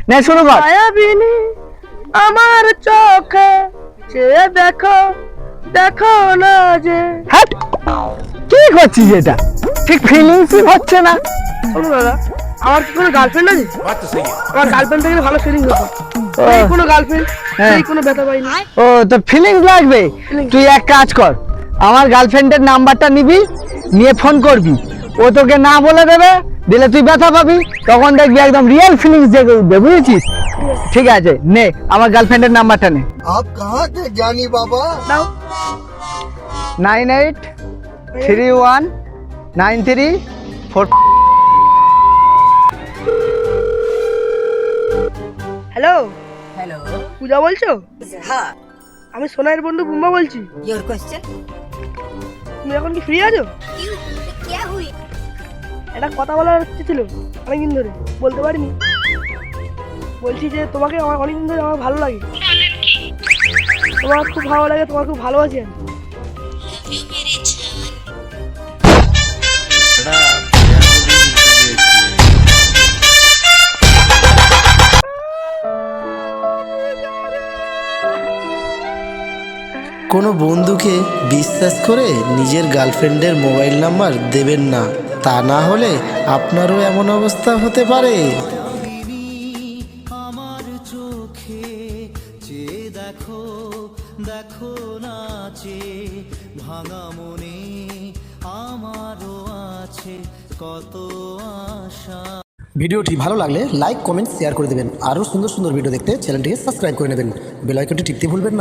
নে শুরু কর। মায়াবিনী আমার চোখে চেয়ে দেখো, দেখো না যে। হ্যাট, কি করছিস এটা? ঠিক ফিলিংসই হচ্ছে না। শোনো দাদা, আমার কি কোনো গার্লফ্রেন্ড আছে? আমার গার্লফ্রেন্ড থেকে ভালো ফিলিং হতো। ও, এই কোনো গার্লফ্রেন্ড, হ্যাঁ। এই কোনো ব্যথা পাইনি। ও তো ফিলিংস লাগবে। Feelings। তুই এক কাজ কর, আমার গার্লফ্রেন্ডের নাম্বারটা নিবি, নিয়ে ফোন করবি। ও তোকে না বলে দেবে, দিলে তুই ব্যথা পাবি। তখন দেখবি একদম রিয়েল ফিলিংস জেগে উঠবে, বুঝেছিস? ঠিক আছে, নে আমার গার্লফ্রেন্ডের নাম্বারটা নে। आप कहाँ थे ज्ञानी बाबा? দাও। 983193 হ্যালো, हेलो পূজা বলছো? हाँ আমি সোনাইয়ের বন্ধু বুম্বা বলছি। योर क्वेश्चन তুমি এখন কি ফ্রি আছো? क्या हुई একটা কথা বলার ইচ্ছে ছিল অনেকদিন ধরে, বলতে পারিনি। বলছি যে তোমাকে আমার অনেকদিন ধরে আমার ভালো লাগে। তোমার খুব ভালো লাগে, তোমার খুব ভালোবাসি আমি। কোনো বন্ধুকে বিশ্বাস করে নিজের গার্লফ্রেন্ডের মোবাইল নাম্বার দেবেন না, তা না হলে আপনারও এমন অবস্থা হতে পারে। আমার চোখে চেয়ে দেখো, দেখো নাচে ভাঙা মনে আমারও আছে কত আশা। ভিডিওটি ভালো লাগলে লাইক কমেন্ট শেয়ার করে দেবেন। আরও সুন্দর সুন্দর ভিডিও দেখতে চ্যানেলটিকে সাবস্ক্রাইব করে নেবেন। বেল আইকনটি টিপতে ভুলবেন না।